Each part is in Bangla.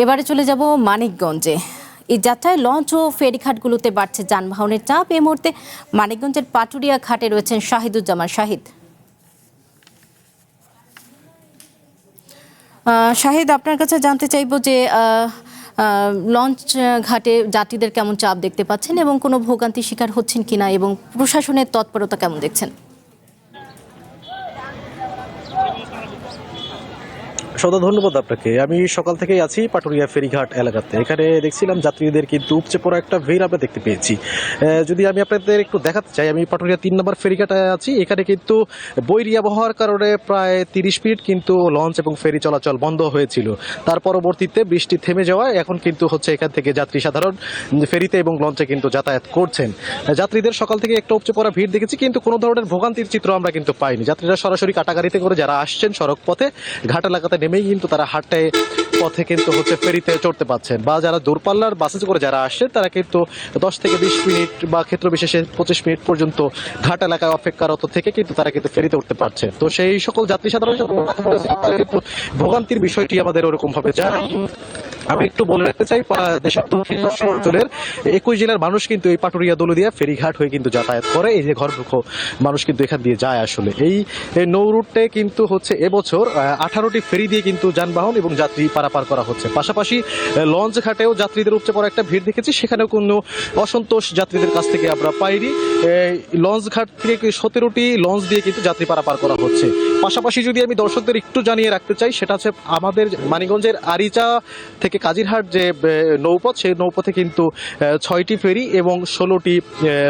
এবারে চলে যাব মানিকগঞ্জে। এই যাত্রায় লঞ্চ ও ফেরিঘাটগুলোতে বাড়ছে যানবাহনের চাপ। এই মুহূর্তে মানিকগঞ্জের পাটুরিয়া ঘাটে রয়েছেন শাহিদুজ্জামান শাহিদ। শাহিদ, আপনার কাছে জানতে চাইব যে লঞ্চ ঘাটে যাত্রীদের কেমন চাপ দেখতে পাচ্ছেন এবং কোনো ভোগান্তির শিকার হচ্ছেন কিনা, এবং প্রশাসনের তৎপরতা কেমন দেখছেন? ধন্যবাদ আপনাকে। আমি সকাল থেকেই আছি পাটুরিয়া ফেরিঘাট এলাকাতে। এখানে দেখছিলাম যাত্রীদের কিন্তু উপচে পড়া একটা ভিড় আমরা দেখতে পেয়েছি। যদি আমি আপনাদের একটু দেখাতে চাই, আমি পাটুরিয়া 3 নম্বর ফেরিঘাটে আছি। এখানে কিন্তু বৈরী আবহাওয়ার কারণে প্রায় 30 মিনিট কিন্তু লঞ্চ এবং ফেরি চলাচল বন্ধ হয়েছিল। তার পরবর্তীতে বৃষ্টি থেমে যাওয়ায় এখন কিন্তু হচ্ছে এখান থেকে যাত্রী সাধারণ ফেরিতে এবং লঞ্চে কিন্তু যাতায়াত করছেন। যাত্রীদের সকাল থেকে একটা উপচে পড়া ভিড় দেখেছি, কিন্তু কোনো ধরনের ভোগান্তির চিত্র আমরা কিন্তু পাইনি। যাত্রীরা সরাসরি কাটাগাড়িতে করে যারা আসছেন সড়ক পথে ঘাট এলাকাতে নেমেই কিন্তু তারা হাটে পথে কিন্তু হচ্ছে ফেরিতে চড়তে পাচ্ছেন, বা যারা দূরপাল্লার বাসে করে যারা আসছে তারা কিন্তু 10 থেকে 20 মিনিট বা ক্ষেত্র বিশেষে 25 মিনিট পর্যন্ত ঘাট এলাকায় অপেক্ষারত থেকে কিন্তু তারা কিন্তু ফেরিতে উঠতে পারছে। তো সেই সকল যাত্রী সাধারণ ভোগান্তির বিষয়টি আমাদের ওরকম ভাবে যায়। আমি একটু বলে রাখতে চাই, দেশের দক্ষিণ অঞ্চলের 21 জেলার মানুষ কিন্তু এই পাটুরিয়া দৌলতদিয়া ফেরিঘাট হয়ে কিন্তু যাতায়াত করে। এই যে ঘরমুখো মানুষ কিন্তু এখান দিয়ে যায়। আসলে এই নৌ রুটে কিন্তু হচ্ছে এবছর 18টি ফেরি দিয়ে কিন্তু যানবাহন এবং যাত্রী পারাপার করা হচ্ছে। পাশাপাশি লঞ্চ ঘাটেও যাত্রীদের উপচে পড়া একটা ভিড় দেখেছি, সেখানেও কোনো অসন্তোষ যাত্রীদের কাছ থেকে আমরা পাইনি। লঞ্চ ঘাট থেকে 17টি লঞ্চ দিয়ে কিন্তু যাত্রী পারাপার করা হচ্ছে। পাশাপাশি যদি আমি দর্শকদের একটু জানিয়ে রাখতে চাই, সেটা হচ্ছে আমাদের মানিকগঞ্জের আরিচা থেকে কাজিরহাট যে নৌপথ, সেই নৌপথে কিন্তু 6টি ফেরি এবং 16টি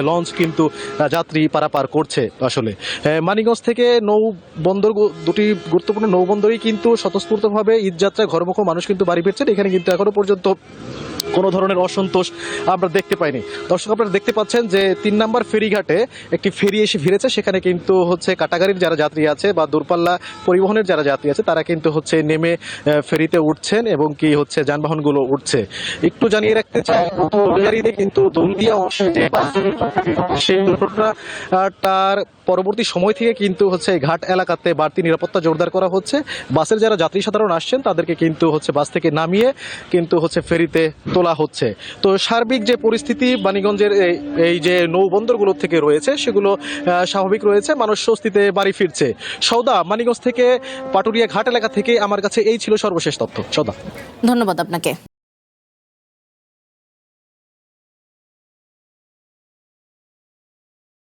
লঞ্চ কিন্তু যাত্রী পারাপার করছে। আসলে মানিকগঞ্জ থেকে নৌ বন্দর, দুটি গুরুত্বপূর্ণ নৌবন্দরই কিন্তু স্বতঃস্ফূর্তভাবে ঈদযাত্রায় ঘরমুখো মানুষ কিন্তু বাড়ি ফিরছেন। এখানে কিন্তু এখনো পর্যন্ত কোনো ধরনের অসন্তোষ আমরা দেখতে পাইনি। দর্শক, আপনারা দেখতে পাচ্ছেন যে 3 নম্বর ফেরিঘাটে একটি ফেরি এসে ভিড়েছে। সেখানে কিন্তু হচ্ছে কাটাগাড়ির যারা যাত্রী আছে বা দূরপাল্লা পরিবহনের যারা যাত্রী আছে তারা কিন্তু হচ্ছে নেমে ফেরিতে উঠছেন এবং কি হচ্ছে যানবাহনগুলো উঠছে। একটু জানিয়ে রাখতে চাই, গাড়িতে কিন্তু দৌলদিয়া অংশে যে সেই দুর্ঘটনাটার পরবর্তী সময় থেকে কিন্তু হচ্ছে ঘাট এলাকাতে বাড়তি নিরাপত্তা জোরদার করা হচ্ছে। বাসের যারা যাত্রী সাধারণ আসছেন তাদেরকে কিন্তু হচ্ছে বাস থেকে নামিয়ে কিন্তু হচ্ছে ফেরিতে তোলা হচ্ছে। তো সার্বিক যে পরিস্থিতি মানিকগঞ্জের এই যে নৌবন্দরগুলো থেকে রয়েছে সেগুলো স্বাভাবিক রয়েছে, মানুষ স্বস্তিতে বাড়ি ফিরছে। সৌদা, মানিকগঞ্জ থেকে পাটুরিয়া ঘাট এলাকা থেকে আমার কাছে এই ছিল সর্বশেষ তথ্য। সৌদা, ধন্যবাদ আপনাকে।